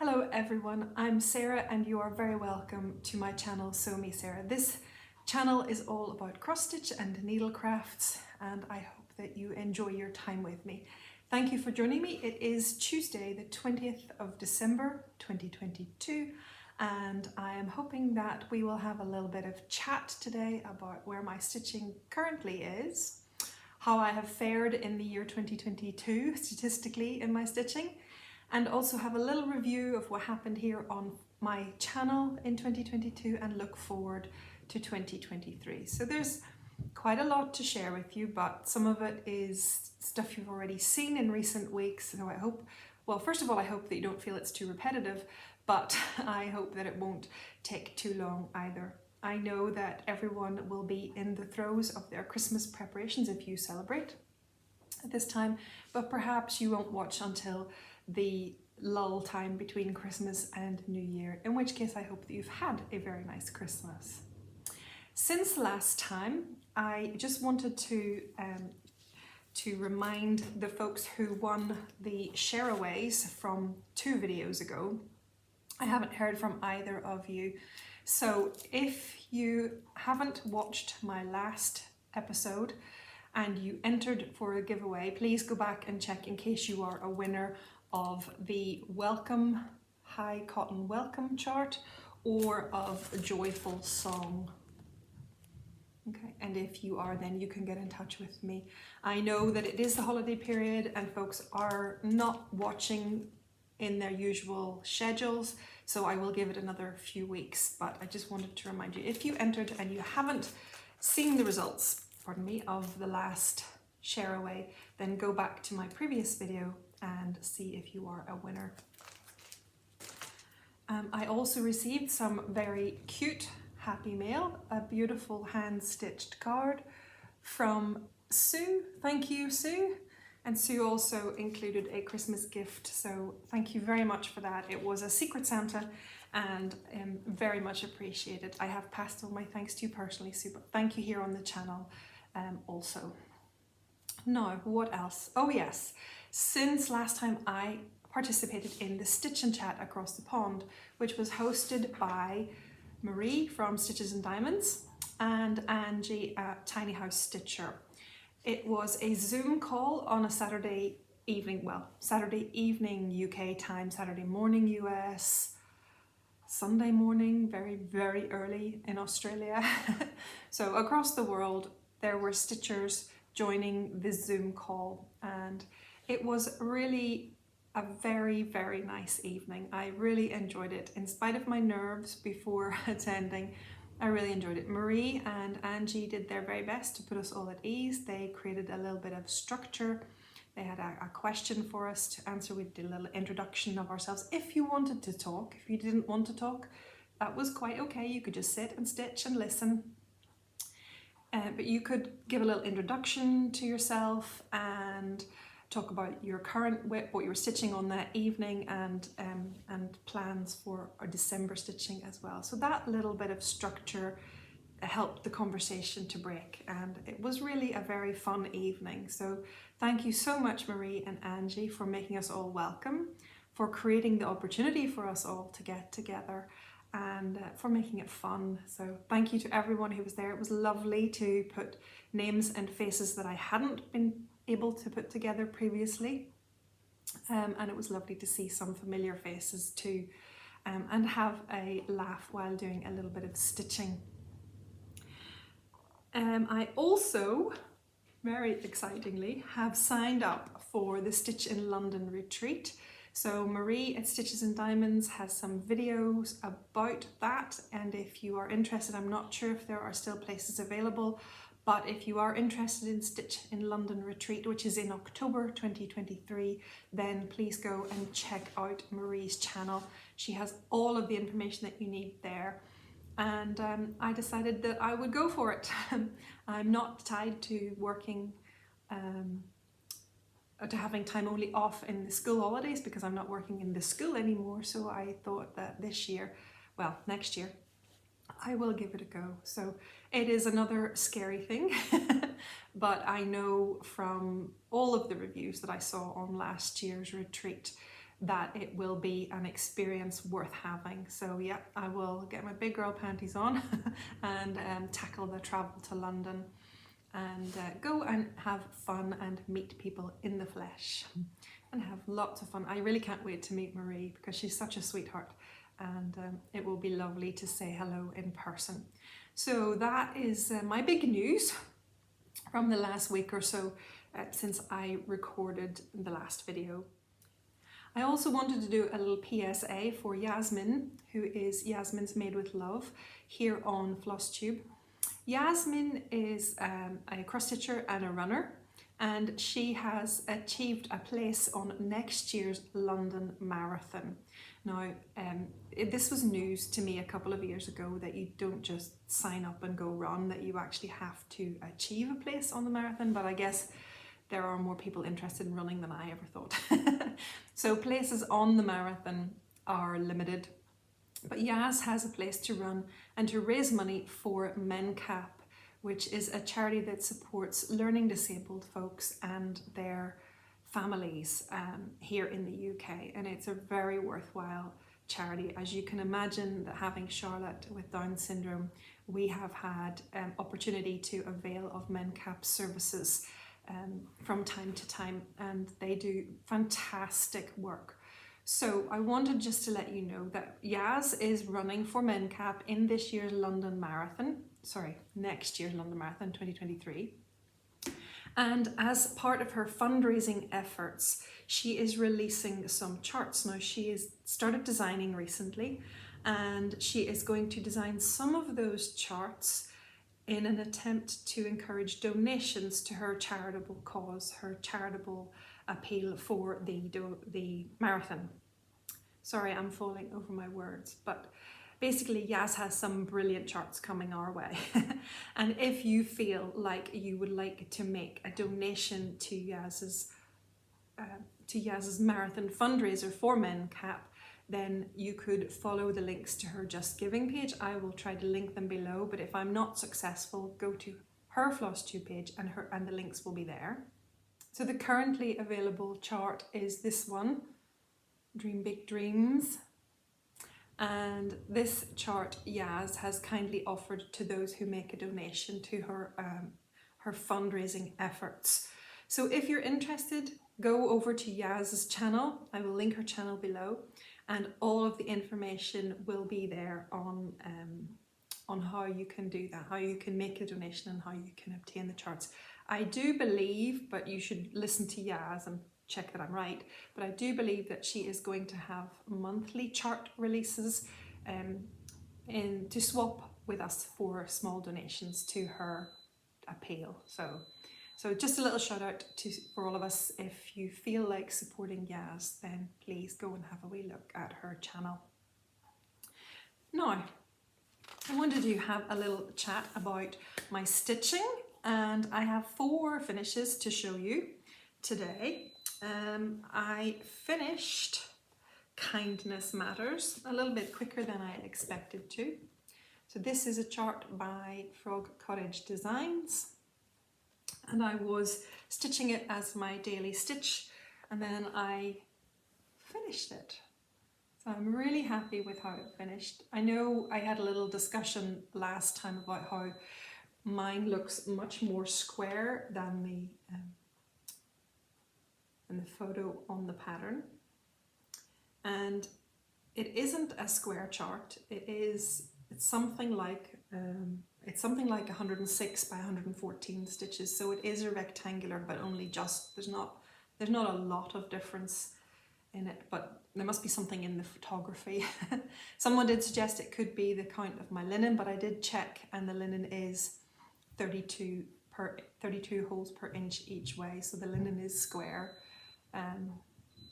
Hello everyone, I'm Sarah and you are very welcome to my channel Sew Me Sarah. This channel is all about cross stitch and needle crafts and I hope that you enjoy your time with me. Thank you for joining me. It is Tuesday the 20th of December 2022 and I am hoping that we will have a little bit of chat today about where my stitching currently is, how I have fared in the year 2022 statistically in my stitching, and also have a little review of what happened here on my channel in 2022 and look forward to 2023. So there's quite a lot to share with you, but some of it is stuff you've already seen in recent weeks. So I hope, well, first of all, I hope that you don't feel it's too repetitive, but I hope that it won't take too long either. I know that everyone will be in the throes of their Christmas preparations if you celebrate at this time, but perhaps you won't watch until the lull time between Christmas and New Year, in which case I hope that you've had a very nice Christmas. Since last time, I just wanted to remind the folks who won the shareaways from 2 videos ago. I haven't heard from either of you. So if you haven't watched my last episode and you entered for a giveaway, please go back and check in case you are a winner of the welcome, high cotton welcome chart or of a joyful song. Okay, and if you are, then you can get in touch with me. I know that it is the holiday period and folks are not watching in their usual schedules, so I will give it another few weeks, but I just wanted to remind you, if you entered and you haven't seen the results, pardon me, of the last share away, then go back to my previous video and see if you are a winner. I also received some very cute happy mail, a beautiful hand-stitched card from Sue. Thank you, Sue. And Sue also included a Christmas gift, so thank you very much for that. It was a Secret Santa and very much appreciated. I have passed on my thanks to you personally, Sue, but thank you here on the channel also. Now, what else? Oh yes, since last time I participated in the Stitch and Chat Across the Pond, which was hosted by Marie from Stitches and Diamonds and Angie at Tiny House Stitcher. It was a Zoom call on a Saturday evening, well, Saturday evening UK time, Saturday morning US, Sunday morning, very, very early in Australia. So across the world, there were stitchers joining the Zoom call, and it was really a very, very nice evening. I really enjoyed it. In spite of my nerves before attending, I really enjoyed it. Marie and Angie did their very best to put us all at ease. They created a little bit of structure. They had a question for us to answer. We did a little introduction of ourselves. If you wanted to talk, if you didn't want to talk, that was quite okay. You could just sit and stitch and listen. But you could give a little introduction to yourself and talk about your current whip, what you were stitching on that evening, and plans for our December stitching as well. So that little bit of structure helped the conversation to break, and it was really a very fun evening. So thank you so much, Marie and Angie, for making us all welcome, for creating the opportunity for us all to get together, and for making it fun. So thank you to everyone who was there. It was lovely to put names and faces that I hadn't been able to put together previously, and it was lovely to see some familiar faces too, and have a laugh while doing a little bit of stitching. I also, very excitingly, have signed up for the Stitch in London retreat. So Marie at Stitches and Diamonds has some videos about that, and if you are interested, I'm not sure if there are still places available, but if you are interested in Stitch in London retreat, which is in October 2023, then please go and check out Marie's channel. She has all of the information that you need there. And I decided that I would go for it. I'm not tied to working, to having time only off in the school holidays because I'm not working in the school anymore. So I thought that this year, well, next year, I will give it a go. So it is another scary thing, but I know from all of the reviews that I saw on last year's retreat that it will be an experience worth having. So yeah, I will get my big girl panties on and tackle the travel to London and go and have fun and meet people in the flesh and have lots of fun. I really can't wait to meet Marie because she's such a sweetheart, and it will be lovely to say hello in person. So that is my big news from the last week or so since I recorded the last video. I also wanted to do a little PSA for Yasmin, who is Yasmin's Made with Love here on Flosstube. Yasmin is a cross stitcher and a runner, and she has achieved a place on next year's London Marathon. Now, this was news to me a couple of years ago, that you don't just sign up and go run, that you actually have to achieve a place on the marathon, but I guess there are more people interested in running than I ever thought. So places on the marathon are limited, but Yas has a place to run and to raise money for MenCap, which is a charity that supports learning disabled folks and their families here in the UK, and it's a very worthwhile charity. As you can imagine, that having Charlotte with Down syndrome, we have had opportunity to avail of MenCap services from time to time, and they do fantastic work. So I wanted just to let you know that Yas is running for MenCap in this year's London Marathon, next year's London Marathon 2023. And as part of her fundraising efforts, she is releasing some charts. Now, she has started designing recently, and she is going to design some of those charts in an attempt to encourage donations to her charitable cause, her charitable appeal for the marathon. Sorry, I'm falling over my words, but basically Yas has some brilliant charts coming our way. And if you feel like you would like to make a donation to Yaz's marathon fundraiser for MenCap, then you could follow the links to her Just Giving page. I will try to link them below, but if I'm not successful, go to her Flosstube page and the links will be there. So the currently available chart is this one, Dream Big Dreams. And this chart Yas has kindly offered to those who make a donation to her fundraising efforts. So if you're interested, go over to Yaz's channel. I will link her channel below, and all of the information will be there on how you can do that, how you can make a donation and how you can obtain the charts. I do believe, but you should listen to Yas and check that I'm right, but I do believe that she is going to have monthly chart releases to swap with us for small donations to her appeal. So just a little shout out for all of us. If you feel like supporting Yas, then please go and have a wee look at her channel. Now, I wanted to have a little chat about my stitching, and I have 4 finishes to show you today. I finished Kindness Matters a little bit quicker than I expected to. So this is a chart by Frog Cottage Designs, and I was stitching it as my daily stitch, and then I finished it. So I'm really happy with how it finished. I know I had a little discussion last time about how mine looks much more square than the photo on the pattern, and it isn't a square chart. It's something like 106 by 114 stitches, so it is a rectangular, but only just, there's not a lot of difference in it, but there must be something in the photography. Someone did suggest it could be the count of my linen, but I did check, and the linen is 32 holes per inch each way, so the linen is square.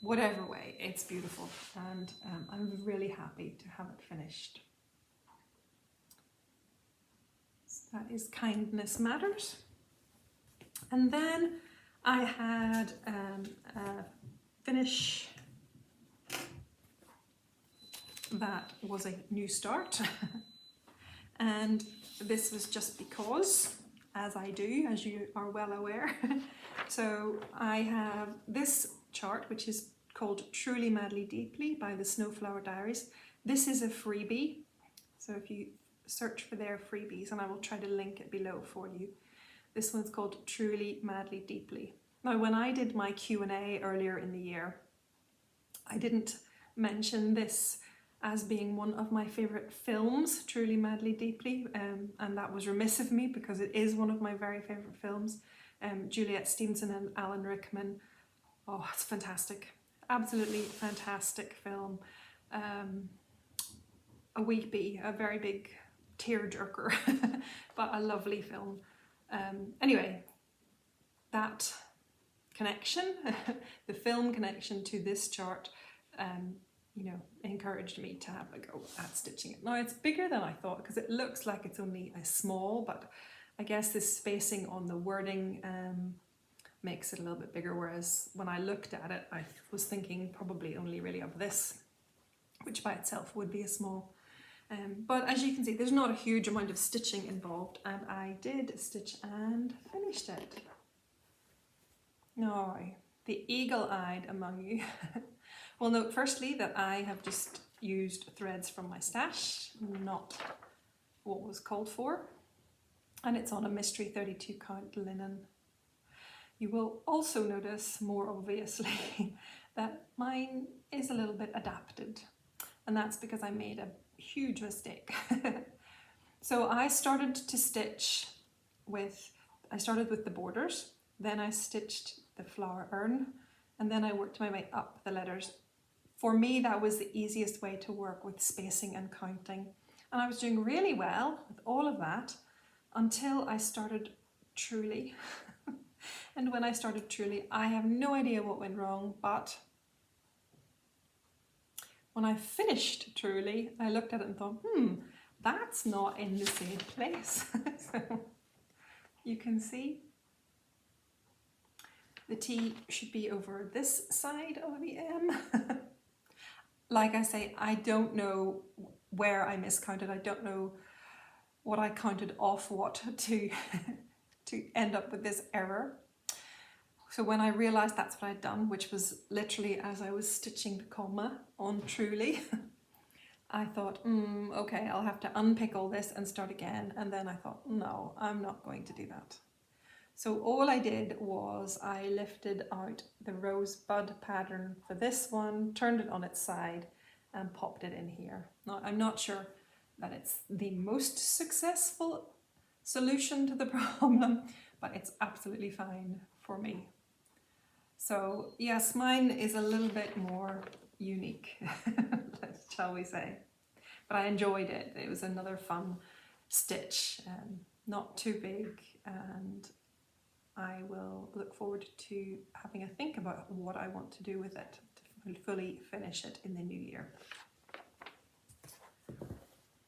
Whatever way, it's beautiful, and I'm really happy to have it finished. So that is Kindness Matters. And then I had a finish that was a new start. And this was just because, as I do, as you are well aware. So I have this chart, which is called Truly Madly Deeply by the Snowflower Diaries. This is a freebie, so if you search for their freebies, and I will try to link it below for you. This one's called Truly Madly Deeply. Now, when I did my Q&A earlier in the year, I didn't mention this as being one of my favourite films, Truly Madly Deeply, and that was remiss of me because it is one of my very favourite films. Juliet Stevenson and Alan Rickman. Oh, it's fantastic. Absolutely fantastic film. A weepy, a very big tearjerker, but a lovely film. Anyway, that connection, the film connection to this chart, you know, encouraged me to have a go at stitching it. Now it's bigger than I thought because it looks like it's only a small, but I guess this spacing on the wording makes it a little bit bigger, whereas when I looked at it, I was thinking probably only really of this, which by itself would be a small. But as you can see, there's not a huge amount of stitching involved, and I did stitch and finished it. Now, the eagle-eyed among you will note firstly that I have just used threads from my stash, not what was called for, and it's on a mystery 32 count linen. You will also notice, more obviously, that mine is a little bit adapted, and that's because I made a huge mistake. So I started to stitch with, I started with the borders, then I stitched the flower urn, and then I worked my way up the letters. For me, that was the easiest way to work with spacing and counting, and I was doing really well with all of that until I started Truly. And when I started Truly, I have no idea what went wrong, but when I finished Truly, I looked at it and thought, that's not in the same place. So you can see the T should be over this side of the M. Like I say, I don't know where I miscounted. I don't know what I counted off what to end up with this error. So when I realised that's what I'd done, which was literally as I was stitching the comma on Truly, I thought, okay, I'll have to unpick all this and start again. And then I thought, no, I'm not going to do that. So all I did was I lifted out the rosebud pattern for this one, turned it on its side and popped it in here. Now, I'm not sure that it's the most successful solution to the problem, but it's absolutely fine for me. So yes, mine is a little bit more unique, shall we say. But I enjoyed it. It was another fun stitch, not too big, and I will look forward to having a think about what I want to do with it to fully finish it in the new year.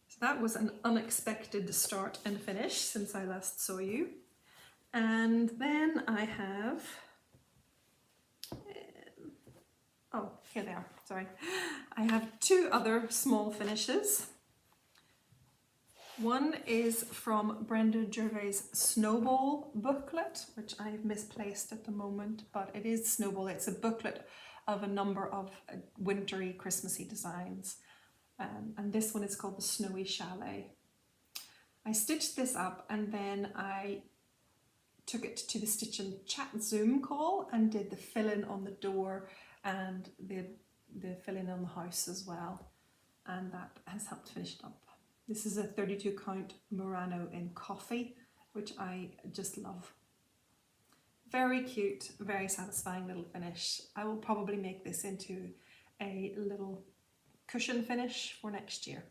So that was an unexpected start and finish since I last saw you. And then I have, oh, here they are, sorry. I have two other small finishes. One is from Brenda Gervais' Snowball booklet, which I've misplaced at the moment, but it is Snowball. It's a booklet of a number of wintry, Christmassy designs. And this one is called the Snowy Chalet. I stitched this up and then I took it to the Stitch and Chat Zoom call and did the fill-in on the door and the fill-in on the house as well. And that has helped finish it up. This is a 32 count Murano in coffee, which I just love. Very cute, very satisfying little finish. I will probably make this into a little cushion finish for next year.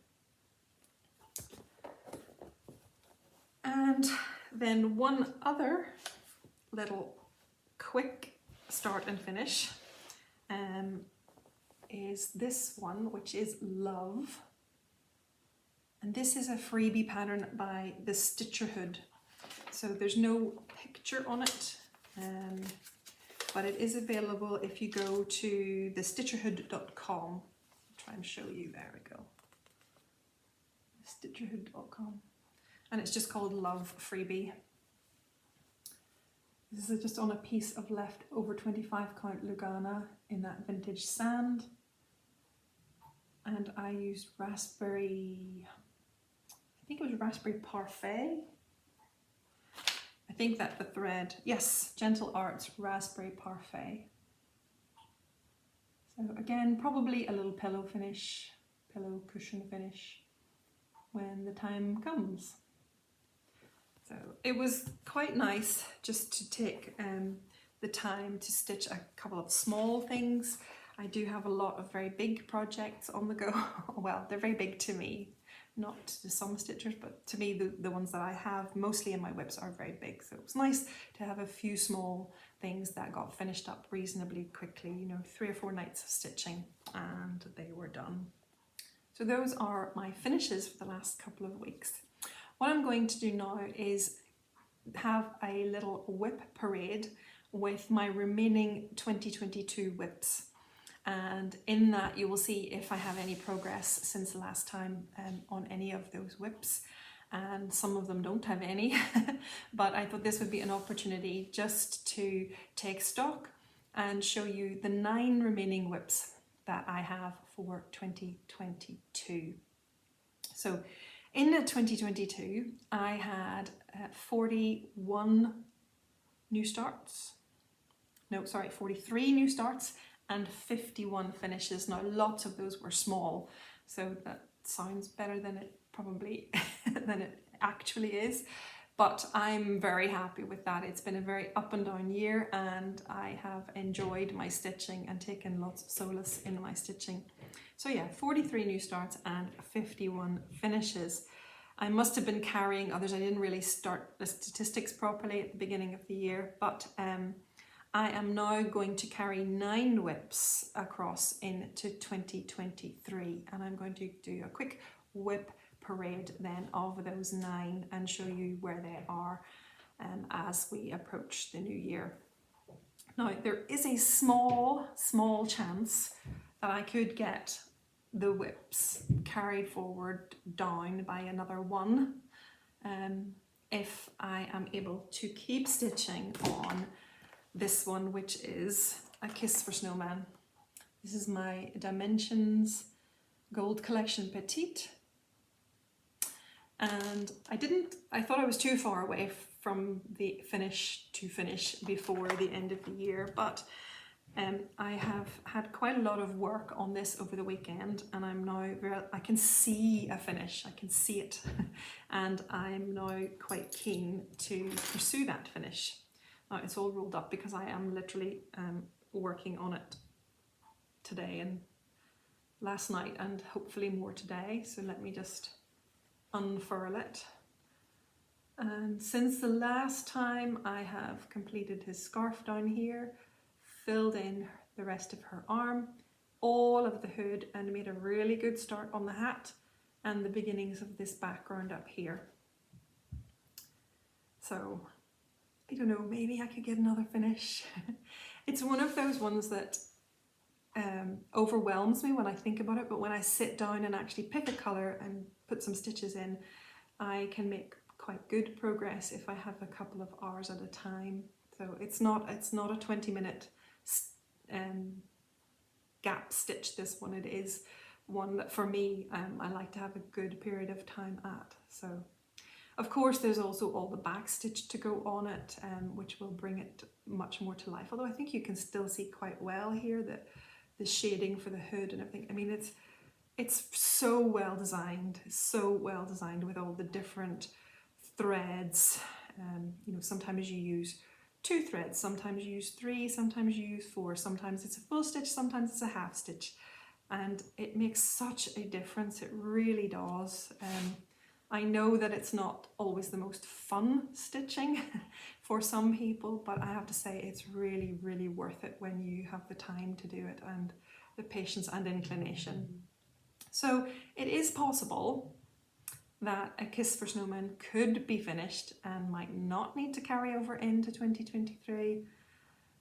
And then one other little quick start and finish is this one, which is Love. And this is a freebie pattern by the Stitcherhood. So there's no picture on it, but it is available if you go to thestitcherhood.com. I'll try and show you, there we go. Stitcherhood.com. And it's just called Love Freebie. This is just on a piece of leftover 25 count Lugana in that vintage sand. And I used raspberry, I think it was raspberry parfait. I think that the thread, yes, Gentle Arts raspberry parfait. So again, probably a little pillow finish, pillow cushion finish when the time comes. So it was quite nice just to take the time to stitch a couple of small things. I do have a lot of very big projects on the go. Well, they're very big to me, not to some stitchers, but to me the ones that I have mostly in my whips are very big. So it was nice to have a few small things that got finished up reasonably quickly, you know, 3 or 4 nights of stitching, and they were done. So those are my finishes for the last couple of weeks. What I'm going to do now is have a little whip parade with my remaining 2022 whips. And in that you will see if I have any progress since the last time on any of those whips. And some of them don't have any, but I thought this would be an opportunity just to take stock and show you the 9 remaining whips that I have for 2022. So in 2022, I had 41 new starts. No, sorry, 43 new starts and 51 finishes. Now, lots of those were small, so that sounds better than it probably than it actually is. But I'm very happy with that. It's been a very up and down year, and I have enjoyed my stitching and taken lots of solace in my stitching. So yeah, 43 new starts and 51 finishes. I must have been carrying others. I didn't really start the statistics properly at the beginning of the year, but I am now going to carry 9 whips across into 2023, and I'm going to do a quick whip parade then of those 9 and show you where they are as we approach the new year. Now, there is a small chance that I could get the whips carried forward down by another 1 if I am able to keep stitching on this one, which is A Kiss for Snowman. This is my Dimensions Gold Collection Petite. And I thought I was too far away from the finish to finish before the end of the year, but I have had quite a lot of work on this over the weekend, and I'm now I can see a finish, I can see it, and I'm now quite keen to pursue that finish. Now it's all rolled up because I am literally working on it today and last night, and hopefully more today. So let me just unfurl it. And since the last time I have completed his scarf down here, filled in the rest of her arm, all of the hood, and made a really good start on the hat and the beginnings of this background up here. So I don't know, maybe I could get another finish. It's one of those ones that overwhelms me when I think about it, but when I sit down and actually pick a colour and put some stitches in, I can make quite good progress if I have a couple of hours at a time. So it's not a 20-minute gap stitch, this one. It is one that for me I like to have a good period of time at. So of course there's also all the back stitch to go on it, which will bring it much more to life, although I think you can still see quite well here that the shading for the hood and everything. I mean, it's so well designed with all the different threads. You know, sometimes you use 2 threads, sometimes you use 3, sometimes you use 4, sometimes it's a full stitch, sometimes it's a half stitch, and it makes such a difference. It really does. I know that it's not always the most fun stitching for some people, but I have to say it's really, really worth it when you have the time to do it and the patience and inclination. So it is possible that A Kiss for Snowman could be finished and might not need to carry over into 2023,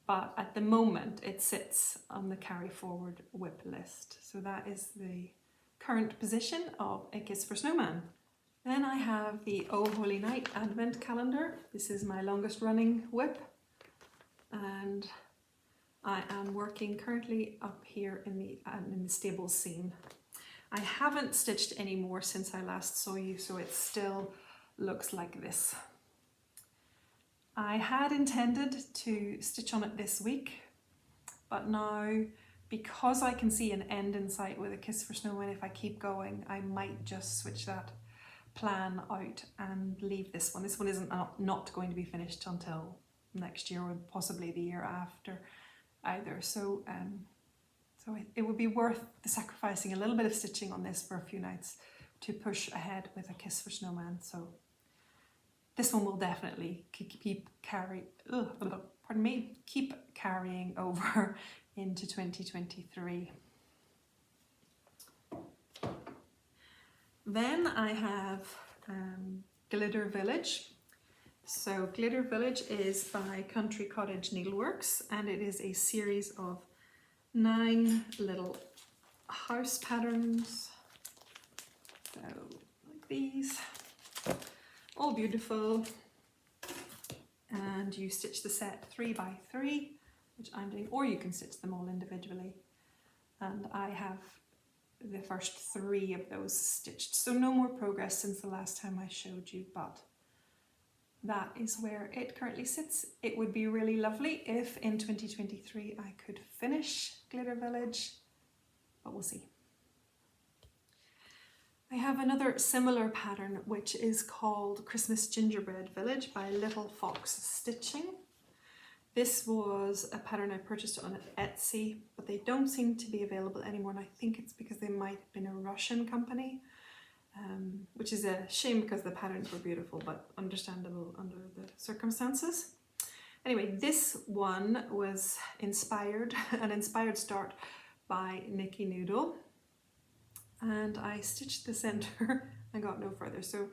but at the moment it sits on the carry forward whip list. So that is the current position of A Kiss for Snowman. Then I have the Oh Holy Night Advent Calendar. This is my longest running whip. and I am working currently up here in the stable scene. I haven't stitched any more since I last saw you, so it still looks like this. I had intended to stitch on it this week, but now because I can see an end in sight with A Kiss for Snowman, if I keep going, I might just switch that plan out and leave this one. This one isn't not going to be finished until next year or possibly the year after either. So it would be worth sacrificing a little bit of stitching on this for a few nights to push ahead with A Kiss for Snowman. So this one will definitely keep carrying over into 2023. Then I have Glitter Village. So Glitter Village is by Cottage Needleworks, and it is a series of 9 little house patterns. So like these, all beautiful. And you stitch the set 3 by 3, which I'm doing, or you can stitch them all individually. And I have the first 3 of those stitched. So no more progress since the last time I showed you, but that is where it currently sits. It would be really lovely if in 2023 I could finish Glitter Village, but we'll see. I have another similar pattern which is called Christmas Gingerbread Village by Little Fox Stitching. This was a pattern I purchased on Etsy, but they don't seem to be available anymore, and I think it's because they might have been a Russian company, which is a shame because the patterns were beautiful, but understandable under the circumstances. Anyway, this one was an inspired start by Nikki Noodle, and I stitched the center and got no further. So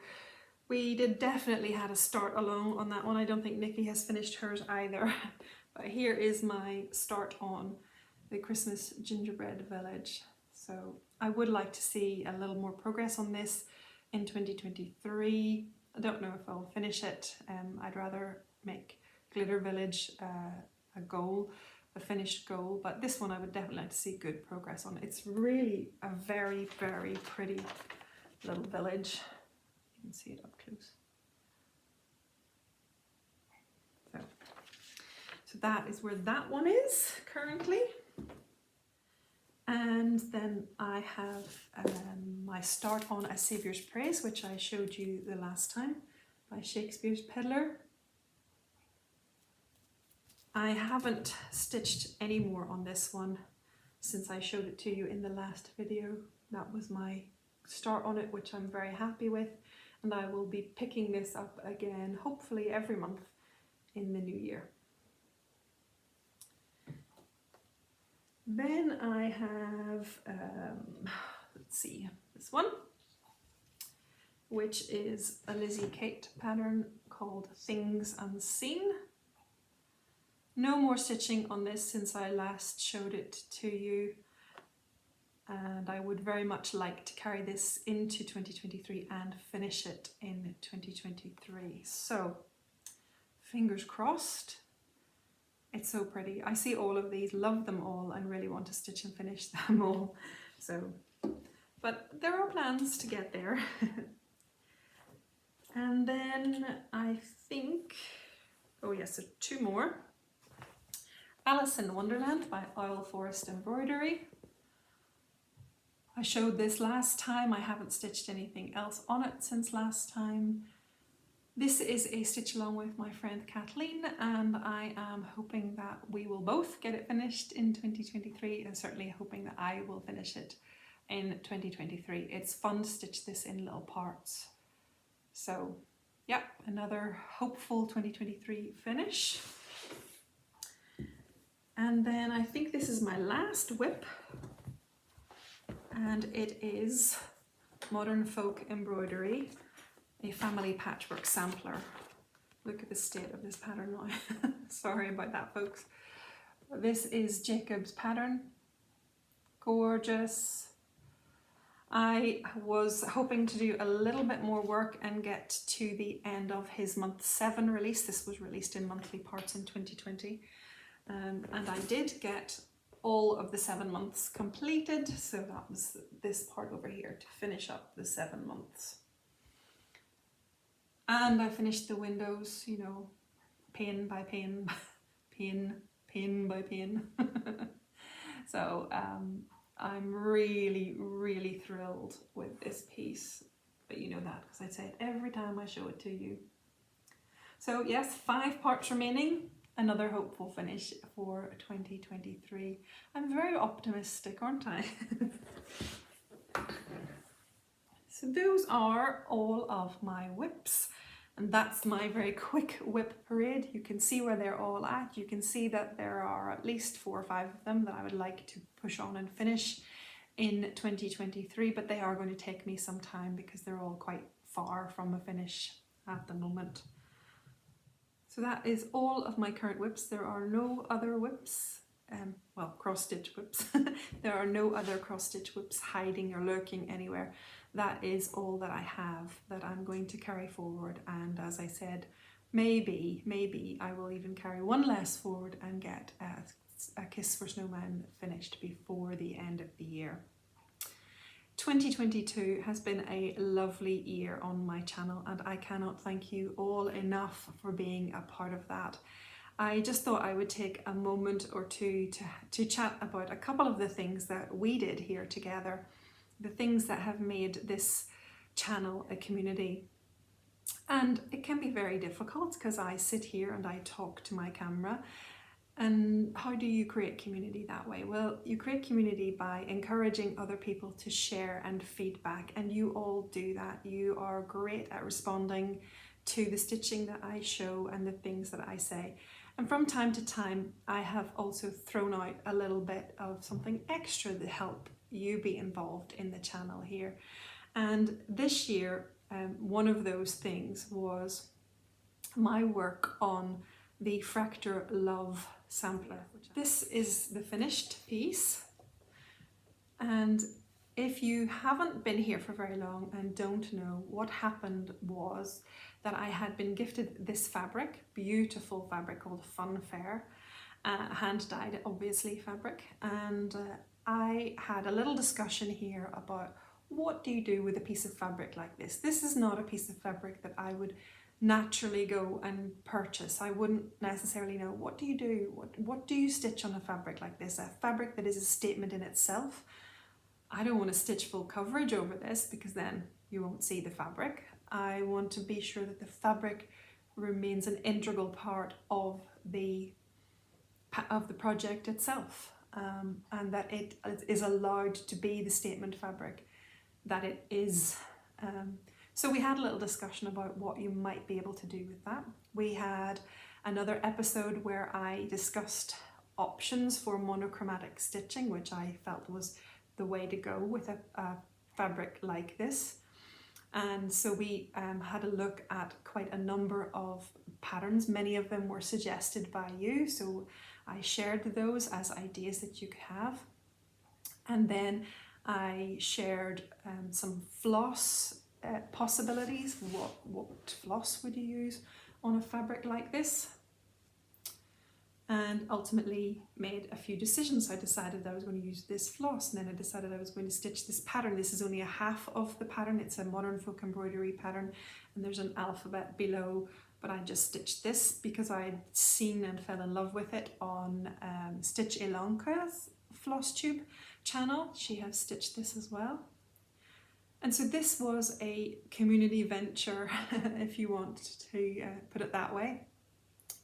we definitely had a start along on that one. I don't think Nikki has finished hers either. But here is my start on the Christmas Gingerbread Village. So I would like to see a little more progress on this in 2023. I don't know if I'll finish it. I'd rather make Glitter Village a goal, a finished goal, but this one I would definitely like to see good progress on. It's really a very, very pretty little village. You can see it up close. So that is where that one is currently. And then I have my start on A Saviour's Praise, which I showed you the last time, by Shakespeare's Peddler. I haven't stitched any more on this one since I showed it to you in the last video. That was my start on it, which I'm very happy with, and I will be picking this up again hopefully every month in the new year. Then I have, let's see, this one, which is a Lizzie Kate pattern called Things Unseen. No more stitching on this since I last showed it to you, and I would very much like to carry this into 2023 and finish it in 2023. So fingers crossed. It's so pretty. I see all of these, love them all, and really want to stitch and finish them all. So, but there are plans to get there. And then I think, oh yes, so 2 more. Alice in Wonderland by Oil Forest Embroidery. I showed this last time. I haven't stitched anything else on it since last time. This is a stitch along with my friend Kathleen, and I am hoping that we will both get it finished in 2023, and certainly hoping that I will finish it in 2023. It's fun to stitch this in little parts. So yeah, another hopeful 2023 finish. And then I think this is my last whip, and it is Modern Folk Embroidery, a family patchwork sampler. Look at the state of this pattern now. Sorry about that, folks. This is Jacob's pattern. Gorgeous. I was hoping to do a little bit more work and get to the end of his month 7 release. This was released in monthly parts in 2020. and I did get all of the 7 months completed, so that was this part over here to finish up the 7 months. And I finished the windows, you know, pane by pane, pane by pane. So I'm really thrilled with this piece, but you know that because I say it every time I show it to you. So yes, 5 parts remaining, another hopeful finish for 2023. I'm very optimistic, aren't I? So those are all of my whips, and that's my very quick whip parade. You can see where they're all at. You can see that there are at least 4 or 5 of them that I would like to push on and finish in 2023, but they are going to take me some time because they're all quite far from a finish at the moment. So that is all of my current whips. There are no other whips, well, cross-stitch whips. There are no other cross-stitch whips hiding or lurking anywhere. That is all that I have that I'm going to carry forward. And as I said, maybe I will even carry one less forward and get a Kiss for Snowman finished before the end of the year. 2022 has been a lovely year on my channel, and I cannot thank you all enough for being a part of that. I just thought I would take a moment or two to chat about a couple of the things that we did here together, the things that have made this channel a community. And it can be very difficult because I sit here and I talk to my camera. And how do you create community that way? Well, you create community by encouraging other people to share and feedback, and you all do that. You are great at responding to the stitching that I show and the things that I say. And from time to time, I have also thrown out a little bit of something extra to help you be involved in the channel here. And this year, one of those things was my work on the Fracture Love sampler. This is the finished piece, and if you haven't been here for very long and don't know, what happened was that I had been gifted this fabric, beautiful fabric called Funfair, hand-dyed obviously fabric, and I had a little discussion here about what do you do with a piece of fabric like this. This is not a piece of fabric that I would naturally go and purchase. I wouldn't necessarily know what do you do, what do you stitch on a fabric like this, a fabric that is a statement in itself. I don't want to stitch full coverage over this because then you won't see the fabric. I want to be sure that the fabric remains an integral part of the project itself, and that it is allowed to be the statement fabric that it is. So we had a little discussion about what you might be able to do with that. We had another episode where I discussed options for monochromatic stitching, which I felt was the way to go with a fabric like this. And so we had a look at quite a number of patterns. Many of them were suggested by you, so I shared those as ideas that you could have. And then I shared some floss possibilities. What floss would you use on a fabric like this? And ultimately made a few decisions. I decided that I was going to use this floss, and then I decided I was going to stitch this pattern. This is only a half of the pattern. It's a modern folk embroidery pattern, and there's an alphabet below, but I just stitched this because I'd seen and fell in love with it on Stitch Ilonka's Flosstube channel. She has stitched this as well. And so this was a community venture, if you want to put it that way.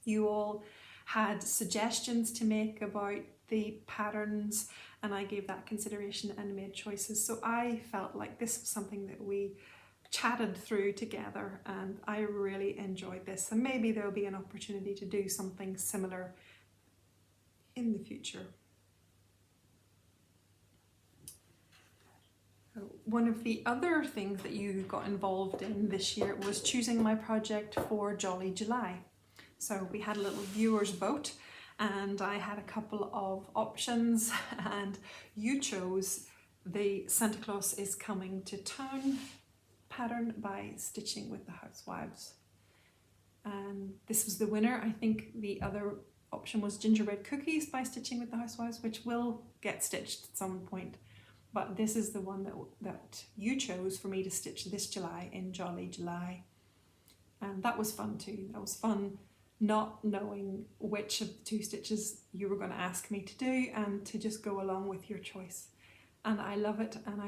You all had suggestions to make about the patterns, and I gave that consideration and made choices. So I felt like this was something that we chatted through together, and I really enjoyed this. And maybe there'll be an opportunity to do something similar in the future. One of the other things that you got involved in this year was choosing my project for Jolly July. So we had a little viewer's vote, and I had a couple of options, and you chose the Santa Claus is Coming to Town pattern by Stitching with the Housewives. And this was the winner. I think the other option was gingerbread cookies by Stitching with the Housewives, which will get stitched at some point. But this is the one that you chose for me to stitch this July in Jolly July. And that was fun too. That was fun not knowing which of the 2 stitches you were going to ask me to do and to just go along with your choice. And I love it, and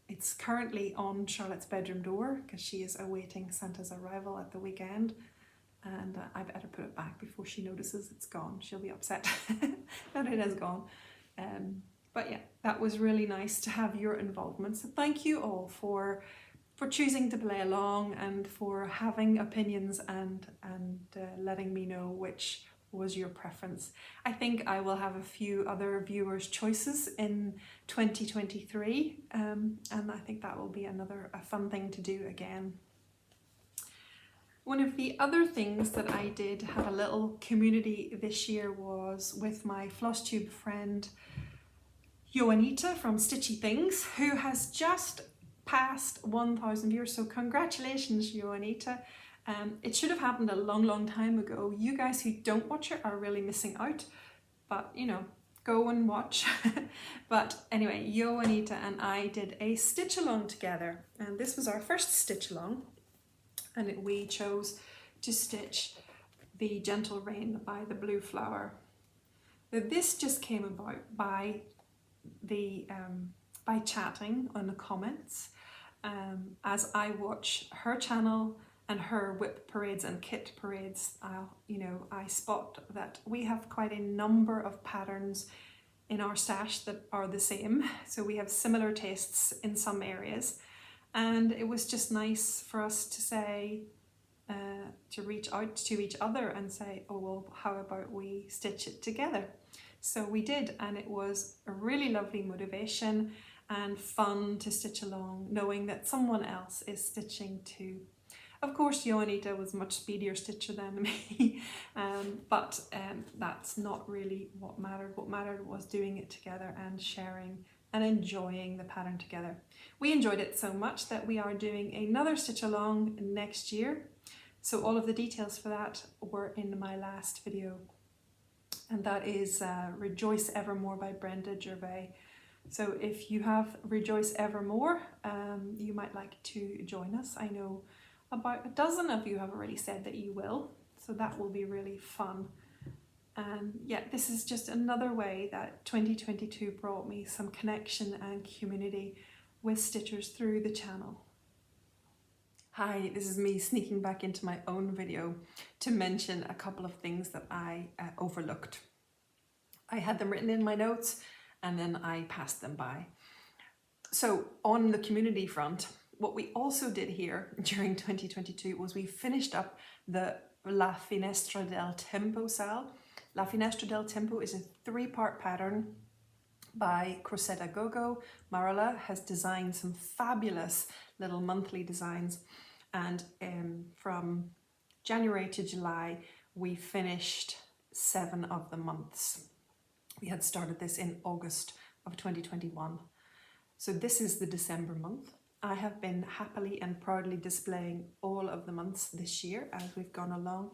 it's currently on Charlotte's bedroom door because she is awaiting Santa's arrival at the weekend, and I better put it back before she notices it's gone. She'll be upset that it has gone. But yeah, that was really nice to have your involvement. So thank you all for choosing to play along and for having opinions and letting me know which was your preference. I think I will have a few other viewers' choices in 2023, and I think that will be a fun thing to do again. One of the other things that I did have a little community this year was with my Flosstube friend Joanita from Stitchy Things, who has just passed 1,000 viewers, so congratulations Joanita. It should have happened a long time ago. You guys who don't watch it are really missing out, but you know, go and watch. But anyway, Joanita and I did a stitch along together, and this was our first stitch along, and we chose to stitch the Gentle Rain by the Blue Flower. Now, this just came about by chatting on the comments. As I watch her channel and her whip parades and kit parades, I spot that we have quite a number of patterns in our stash that are the same. So we have similar tastes in some areas, and it was just nice for us to say, to reach out to each other and say, oh well, how about we stitch it together? So we did, and it was a really lovely motivation and fun to stitch along, knowing that someone else is stitching too. Of course, Joanita was a much speedier stitcher than me, but that's not really what mattered. What mattered was doing it together and sharing and enjoying the pattern together. We enjoyed it so much that we are doing another stitch along next year. So all of the details for that were in my last video. And that is Rejoice Evermore by Brenda Gervais. So if you have Rejoice Evermore, you might like to join us. I know about a dozen of you have already said that you will, so that will be really fun. And yeah, this is just another way that 2022 brought me some connection and community with stitchers through the channel. Hi, this is me sneaking back into my own video to mention a couple of things that I overlooked. I had them written in my notes and then I passed them by. So on the community front, what we also did here during 2022 was we finished up the La Finestra del Tempo sal. La Finestra del Tempo is a 3-part pattern by Crocetta Gogo. Marilla has designed some fabulous little monthly designs, and from January to July we finished 7 of the months. We had started this in August of 2021. So this is the December month. I have been happily and proudly displaying all of the months this year as we've gone along,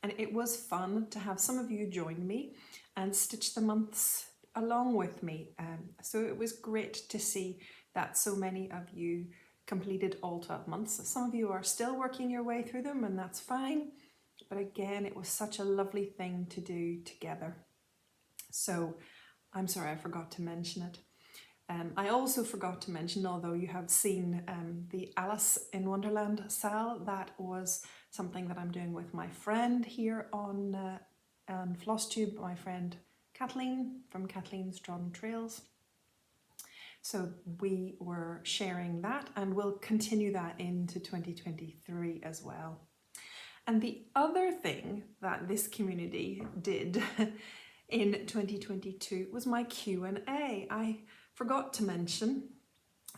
and it was fun to have some of you join me and stitch the months along with me. So it was great to see that so many of you completed all 12 months. Some of you are still working your way through them, and that's fine, but again, it was such a lovely thing to do together. So I'm sorry I forgot to mention it. I also forgot to mention, although you have seen the Alice in Wonderland sal, that was something that I'm doing with my friend here on Flosstube, my friend Kathleen from Kathleen's Trodden Trails. So we were sharing that, and we'll continue that into 2023 as well. And the other thing that this community did in 2022 was my Q&A. I forgot to mention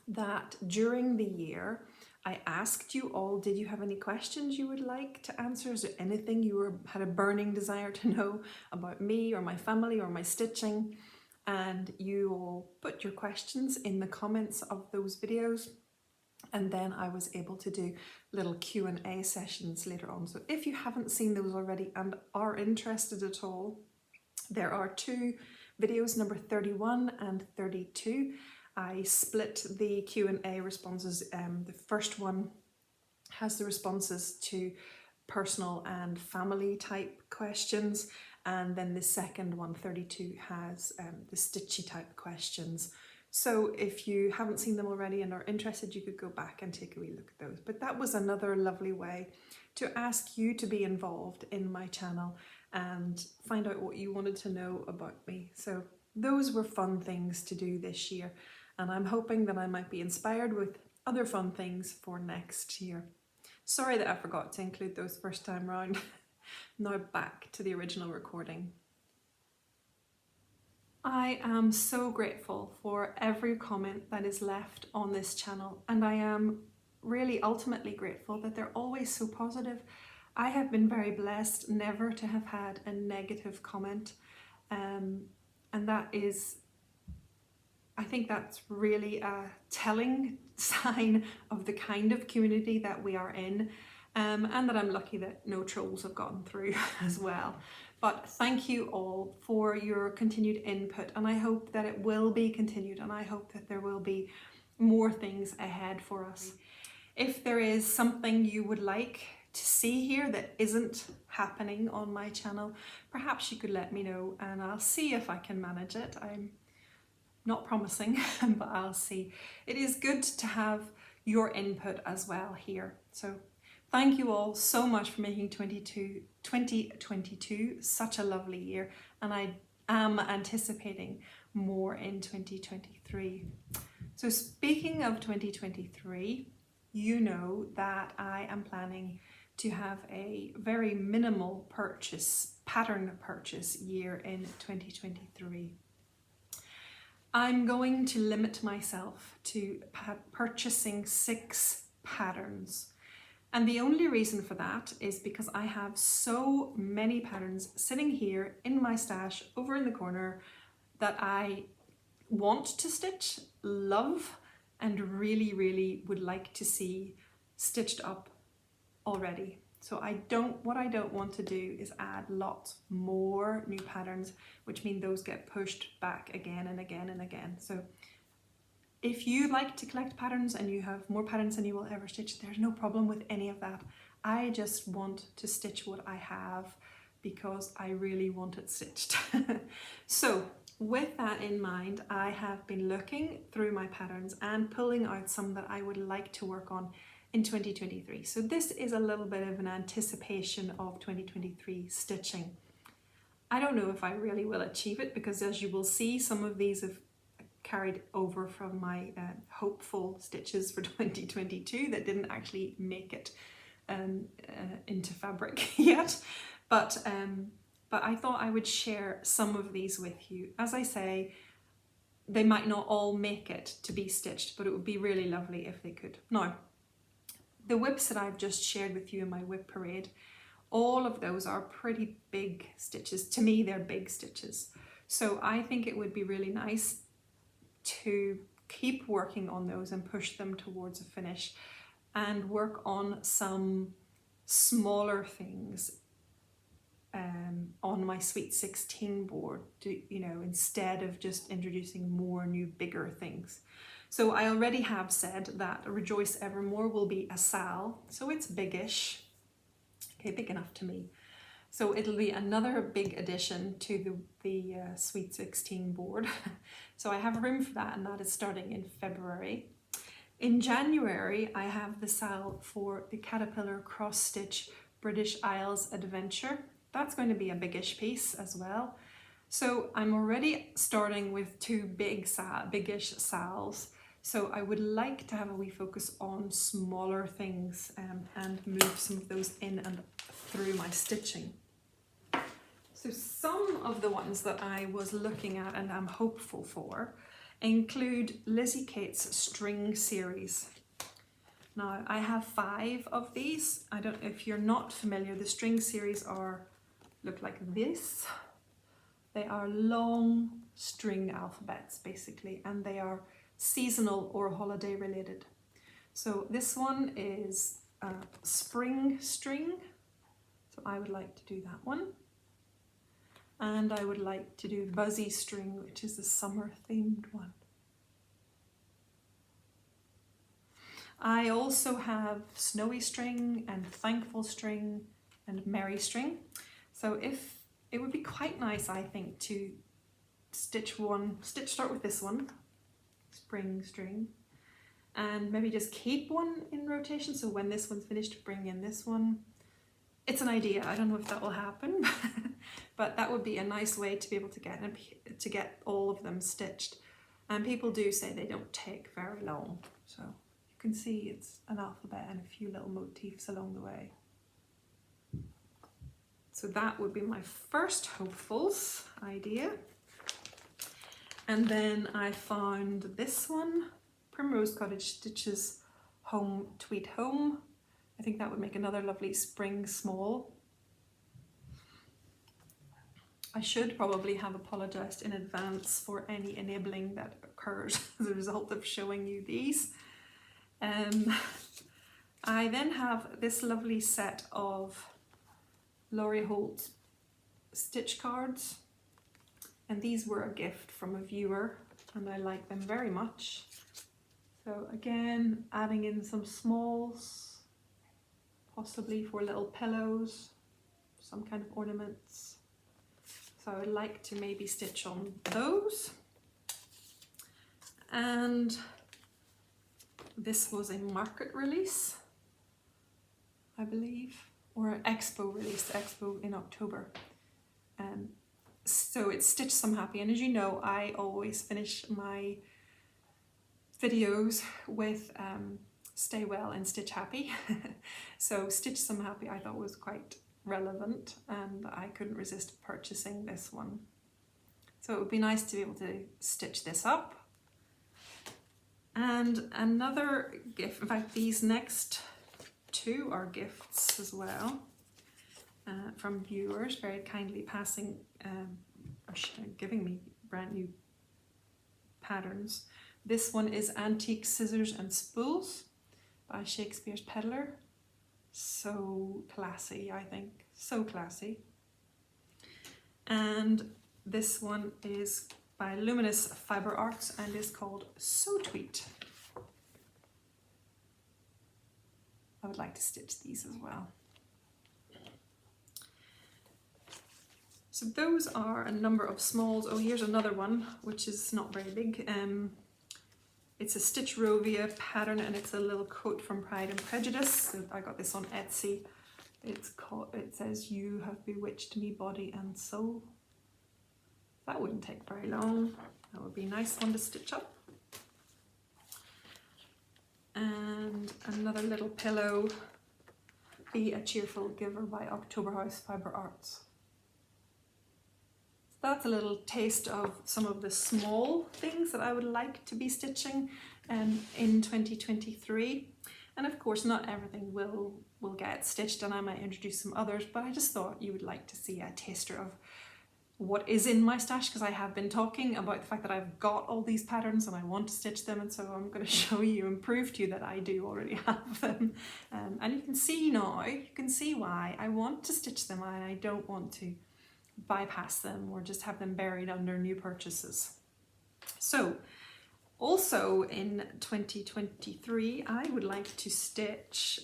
that during the year I asked you all, did you have any questions you would like to answer? Is there anything you had a burning desire to know about me or my family or my stitching? And you all put your questions in the comments of those videos. And then I was able to do little Q&A sessions later on. So if you haven't seen those already and are interested at all, there are two videos, number 31 and 32. I split the Q&A responses. The first one has the responses to personal and family type questions, and then the second one, 32, has the stitchy type questions. So if you haven't seen them already and are interested, you could go back and take a wee look at those. But that was another lovely way to ask you to be involved in my channel and find out what you wanted to know about me. So those were fun things to do this year, and I'm hoping that I might be inspired with other fun things for next year. Sorry that I forgot to include those first time round. Now back to the original recording. I am so grateful for every comment that is left on this channel, and I am really ultimately grateful that they're always so positive. I have been very blessed never to have had a negative comment, and that is, I think that's really a telling sign of the kind of community that we are in, and that I'm lucky that no trolls have gotten through as well. But thank you all for your continued input, and I hope that it will be continued, and I hope that there will be more things ahead for us. If there is something you would like to see here that isn't happening on my channel, perhaps you could let me know and I'll see if I can manage it. I'm not promising, but I'll see. It is good to have your input as well here. So thank you all so much for making 2022 such a lovely year, and I am anticipating more in 2023. So speaking of 2023, you know that I am planning to have a very minimal pattern purchase year in 2023. I'm going to limit myself to purchasing 6 patterns. And the only reason for that is because I have so many patterns sitting here in my stash over in the corner that I want to stitch, love, and really, really would like to see stitched up already. So what I don't want to do is add lots more new patterns, which mean those get pushed back again and again and again. So if you like to collect patterns and you have more patterns than you will ever stitch, there's no problem with any of that. I just want to stitch what I have because I really want it stitched. So with that in mind, I have been looking through my patterns and pulling out some that I would like to work on in 2023. So this is a little bit of an anticipation of 2023 stitching. I don't know if I really will achieve it because, as you will see, some of these have carried over from my hopeful stitches for 2022 that didn't actually make it into fabric yet. But I thought I would share some of these with you. As I say, they might not all make it to be stitched, but it would be really lovely if they could. Now, the whips that I've just shared with you in my whip parade, all of those are pretty big stitches. To me, they're big stitches. So I think it would be really nice to keep working on those and push them towards a finish and work on some smaller things on my Sweet 16 board, instead of just introducing more new bigger things. So I already have said that Rejoice Evermore will be a sal, so it's biggish, okay, big enough to me. So it'll be another big addition to the Sweet 16 board. So I have room for that, and that is starting in February. In January, I have the sal for the Caterpillar Cross Stitch British Isles Adventure. That's going to be a biggish piece as well. So I'm already starting with 2 biggish sals. So I would like to have a wee focus on smaller things and move some of those in and through my stitching. So some of the ones that I was looking at and I'm hopeful for include Lizzie Kate's string series. Now I have 5 of these. I don't know if you're not familiar, the string series look like this. They are long string alphabets basically, and they are seasonal or holiday related. So this one is spring string, so I would like to do that one. And I would like to do buzzy string, which is the summer themed one. I also have snowy string and thankful string and merry string. So if it would be quite nice, I think, to start with this one, spring string, and maybe just keep one in rotation. So when this one's finished, bring in this one. It's an idea. I don't know if that will happen, but that would be a nice way to be able to get all of them stitched. And people do say they don't take very long. So you can see it's an alphabet and a few little motifs along the way. So that would be my first hopefuls idea. And then I found this one, Primrose Cottage Stitches Home Tweed Home. I think that would make another lovely spring small. I should probably have apologized in advance for any enabling that occurs as a result of showing you these. I then have this lovely set of Laurie Holt stitch cards, and these were a gift from a viewer and I like them very much. So again, adding in some smalls, possibly for little pillows, some kind of ornaments. So I would like to maybe stitch on those. And this was a market release, I believe, or an expo release, expo in October. So it's Stitch Some Happy, and as you know, I always finish my videos with Stay Well and Stitch Happy. So Stitch Some Happy I thought was quite relevant, and I couldn't resist purchasing this one. So it would be nice to be able to stitch this up. And another gift, in fact these next two are gifts as well, from viewers very kindly passing or giving me brand new patterns. This one is Antique Scissors and Spools by Shakespeare's Peddler. So classy, I think, so classy. And this one is by Luminous Fiber Arts and is called So Tweet. I would like to stitch these as well. So those are a number of smalls. Oh, here's another one, which is not very big. It's a Stitch Rovia pattern, and it's a little coat from Pride and Prejudice. So I got this on Etsy. It says, "You have bewitched me body and soul." That wouldn't take very long. That would be a nice one to stitch up. And another little pillow, Be a Cheerful Giver by October House Fiber Arts. So that's a little taste of some of the small things that I would like to be stitching in 2023. And of course not everything will get stitched, and I might introduce some others, but I just thought you would like to see a taster of what is in my stash, because I have been talking about the fact that I've got all these patterns and I want to stitch them, and so I'm going to show you and prove to you that I do already have them. And you can see now, you can see why I want to stitch them and I don't want to bypass them or just have them buried under new purchases. So also in 2023 I would like to stitch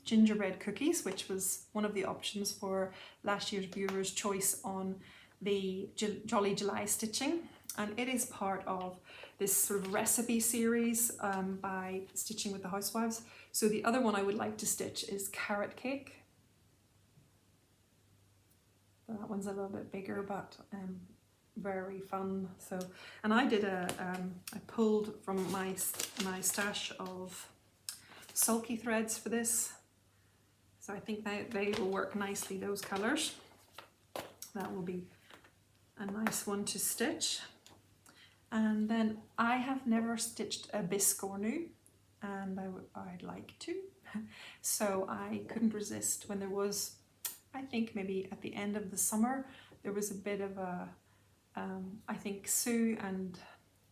gingerbread cookies, which was one of the options for last year's viewers' choice on the Jolly July stitching, and it is part of this sort of recipe series by Stitching with the Housewives. So the other one I would like to stitch is carrot cake. That one's a little bit bigger, but very fun. So, and I did I pulled from my stash of sulky threads for this. So I think they will work nicely, those colours. That will be a nice one to stitch. And then I have never stitched a biscornu, and I'd like to. So I couldn't resist when there was, I think maybe at the end of the summer, there was a bit of a, I think Sue and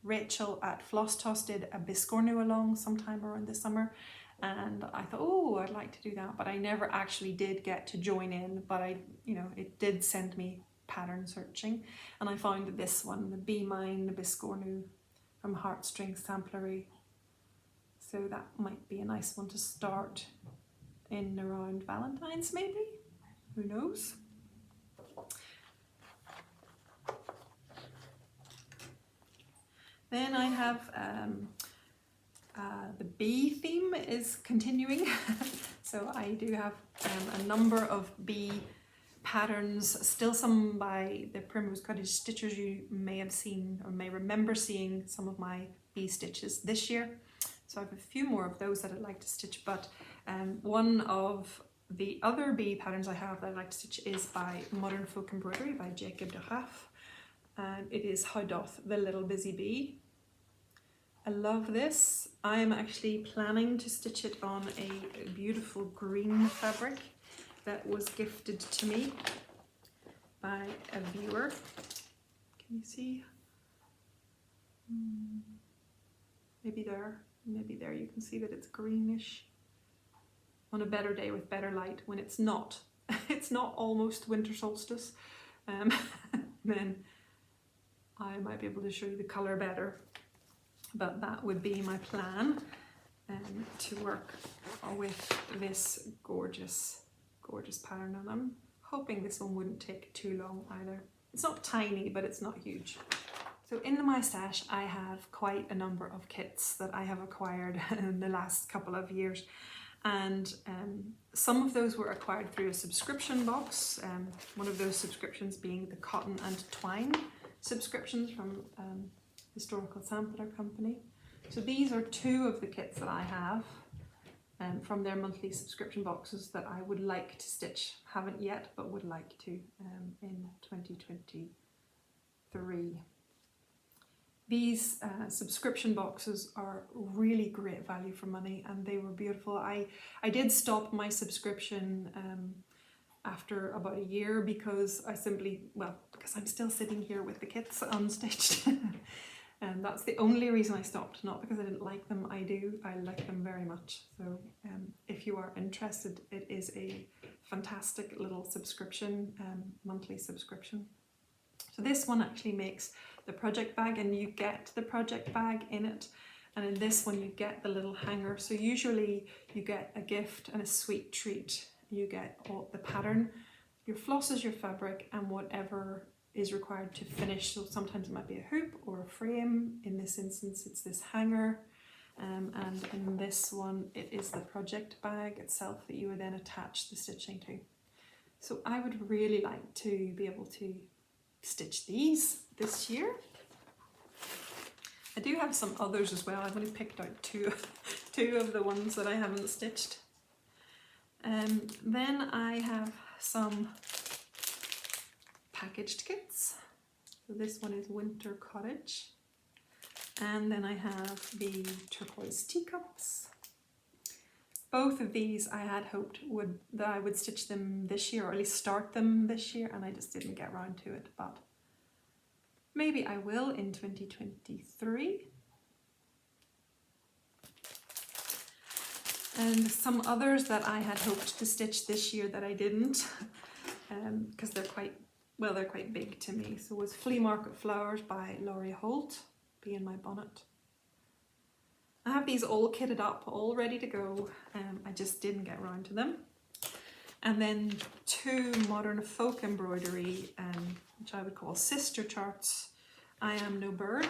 Rachel at Flosstube did a Biscornu along sometime around the summer, and I thought, oh, I'd like to do that, but I never actually did get to join in, but it did send me pattern searching, and I found this one, the Be Mine Biscornu from Heartstring Samplery. So that might be a nice one to start in around Valentine's maybe, who knows. Then I have the bee theme is continuing. So I do have a number of bee patterns, still some by the Primrose Cottage Stitchers. You may have seen or may remember seeing some of my bee stitches this year. So I have a few more of those that I'd like to stitch, but one of the other bee patterns I have that I'd like to stitch is by Modern Folk Embroidery by Jacob de Graaf, and it is How Doth the Little Busy Bee. I love this. I'm actually planning to stitch it on a beautiful green fabric that was gifted to me by a viewer. Can you see? Maybe there you can see that it's greenish. On a better day with better light, when it's not almost winter solstice, then I might be able to show you the colour better. But that would be my plan, to work with this gorgeous pattern, and I'm hoping this one wouldn't take too long either. It's not tiny, but it's not huge. So in my stash I have quite a number of kits that I have acquired in the last couple of years, and some of those were acquired through a subscription box, one of those subscriptions being the Cotton and Twine subscriptions from Historical Sampler Company. So these are two of the kits that I have from their monthly subscription boxes that I would like to stitch. Haven't yet, but would like to in 2023. These subscription boxes are really great value for money, and they were beautiful. I did stop my subscription after about a year because because I'm still sitting here with the kits unstitched. And that's the only reason I stopped, not because I didn't like them. I like them very much. So if you are interested, it is a fantastic little subscription, monthly subscription. So this one actually makes the project bag, and you get the project bag in it. And in this one you get the little hanger. So usually you get a gift and a sweet treat. You get all the pattern, your flosses, your fabric, and whatever is required to finish. So sometimes it might be a hoop or a frame. In this instance it's this hanger, and in this one it is the project bag itself that you would then attach the stitching to. So I would really like to be able to stitch these this year. I do have some others as well. I've only picked out two of the ones that I haven't stitched. Then I have some packaged kits. So this one is Winter Cottage, and then I have the turquoise teacups. Both of these I had hoped that I would stitch them this year, or at least start them this year, and I just didn't get around to it, but maybe I will in 2023. And some others that I had hoped to stitch this year that I didn't, because they're quite big to me. So it was Flea Market Flowers by Laurie Holt, Be in My Bonnet. I have these all kitted up, all ready to go. I just didn't get around to them. And then two Modern Folk Embroidery, which I would call sister charts, I Am No Bird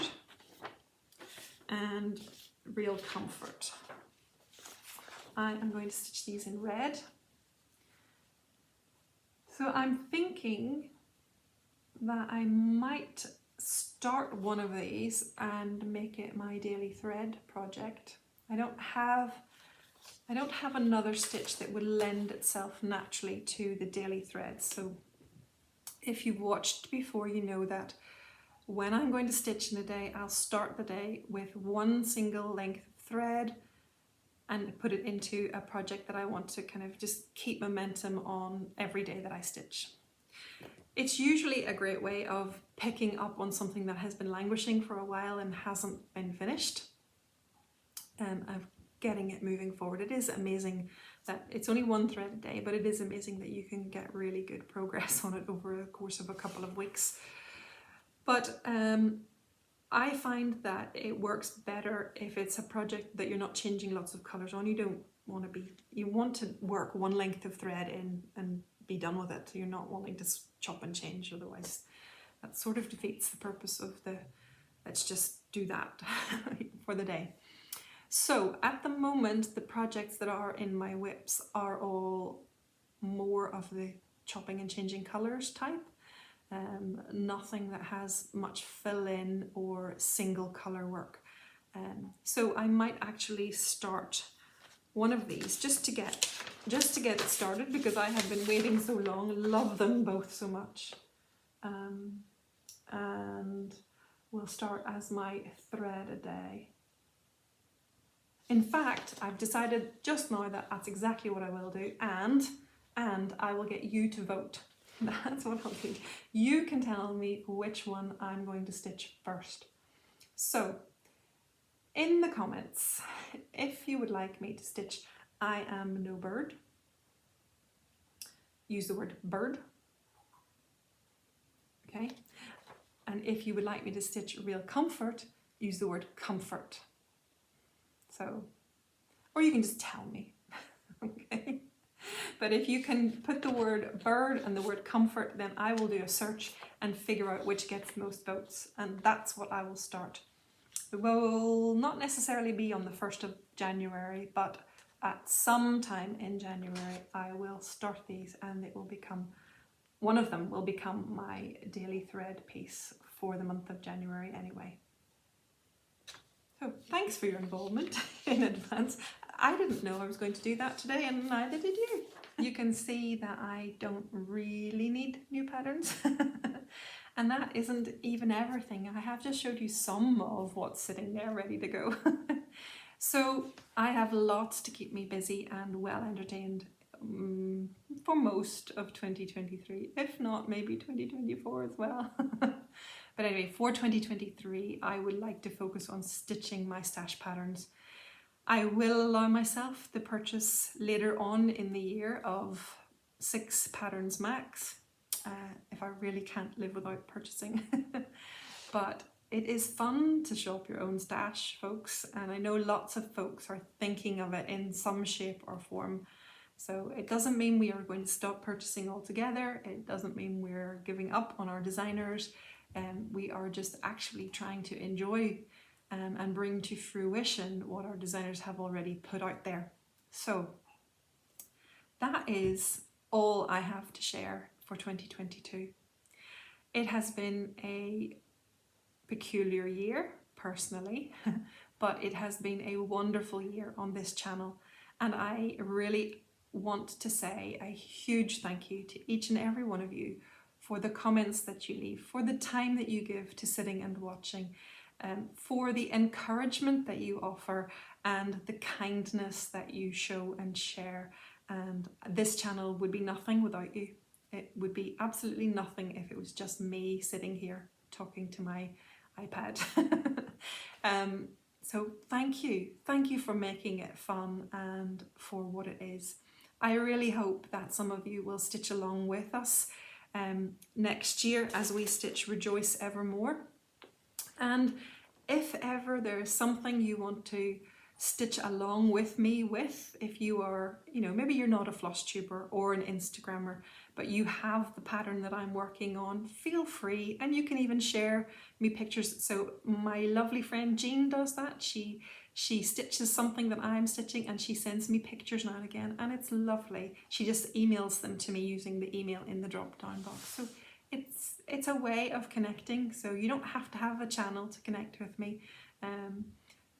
and Real Comfort. I am going to stitch these in red. So I'm thinking that I might start one of these and make it my daily thread project. I don't have another stitch that would lend itself naturally to the daily threads. So if you've watched before, you know that when I'm going to stitch in a day, I'll start the day with one single length of thread and put it into a project that I want to kind of just keep momentum on every day that I stitch. It's usually a great way of picking up on something that has been languishing for a while and hasn't been finished, of getting it moving forward. It is amazing that it's only one thread a day, but it is amazing that you can get really good progress on it over the course of a couple of weeks. But I find that it works better if it's a project that you're not changing lots of colours on. You want to work one length of thread in and be done with it. You're not wanting to chop and change, otherwise that sort of defeats the purpose of the let's just do that for the day. So at the moment, the projects that are in my whips are all more of the chopping and changing colours type. Nothing that has much fill-in or single colour work. So I might actually start one of these just to get it started, because I have been waiting so long. Love them both so much. And we'll start as my thread a day. In fact, I've decided just now that that's exactly what I will do, and I will get you to vote. That's what I'll do. You can tell me which one I'm going to stitch first. So, in the comments, if you would like me to stitch I Am No Bird, use the word bird. Okay? And if you would like me to stitch Real Comfort, use the word comfort. So, or you can just tell me. Okay? But if you can put the word bird and the word comfort, then I will do a search and figure out which gets the most votes, and that's what I will start. It will not necessarily be on the 1st of January, but at some time in January I will start these, and it will become, one of them will become my daily thread piece for the month of January anyway. So thanks for your involvement in advance. I didn't know I was going to do that today, and neither did you. You can see that I don't really need new patterns. And that isn't even everything. I have just showed you some of what's sitting there ready to go. So I have lots to keep me busy and well entertained for most of 2023, if not maybe 2024 as well. But anyway, for 2023, I would like to focus on stitching my stash patterns. I will allow myself the purchase later on in the year of 6 patterns max, if I really can't live without purchasing. But it is fun to shop your own stash, folks, and I know lots of folks are thinking of it in some shape or form. So it doesn't mean we are going to stop purchasing altogether. It doesn't mean we're giving up on our designers. We are just actually trying to enjoy and bring to fruition what our designers have already put out there. So that is all I have to share for 2022. It has been a peculiar year, personally, but it has been a wonderful year on this channel, and I really want to say a huge thank you to each and every one of you for the comments that you leave, for the time that you give to sitting and watching, for the encouragement that you offer and the kindness that you show and share. And this channel would be nothing without you. It would be absolutely nothing if it was just me sitting here talking to my iPad. So thank you for making it fun and for what it is. I really hope that some of you will stitch along with us next year as we stitch Rejoice Evermore. And if ever there is something you want to stitch along with me with, if you are, maybe you're not a Flosstuber or an Instagrammer, but you have the pattern that I'm working on, feel free, and you can even share me pictures. So my lovely friend Jean does that. She stitches something that I'm stitching and she sends me pictures now and again, and it's lovely. She just emails them to me using the email in the drop down box. So it's a way of connecting, so you don't have to have a channel to connect with me.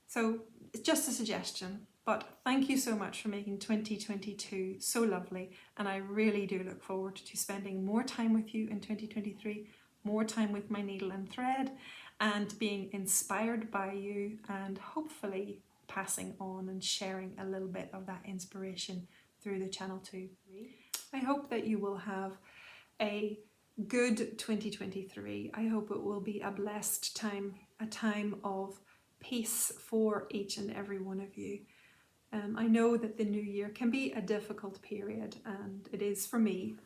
So it's just a suggestion, but thank you so much for making 2022 so lovely, and I really do look forward to spending more time with you in 2023, more time with my needle and thread, and being inspired by you, and hopefully passing on and sharing a little bit of that inspiration through the channel too. I hope that you will have a good 2023. I hope it will be a blessed time, a time of peace for each and every one of you. I know that the new year can be a difficult period, and it is for me,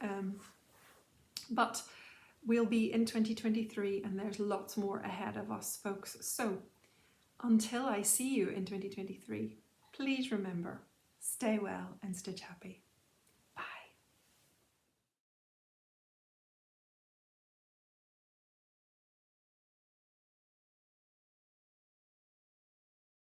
but we'll be in 2023 and there's lots more ahead of us, folks. So until I see you in 2023, please remember, stay well and stitch happy.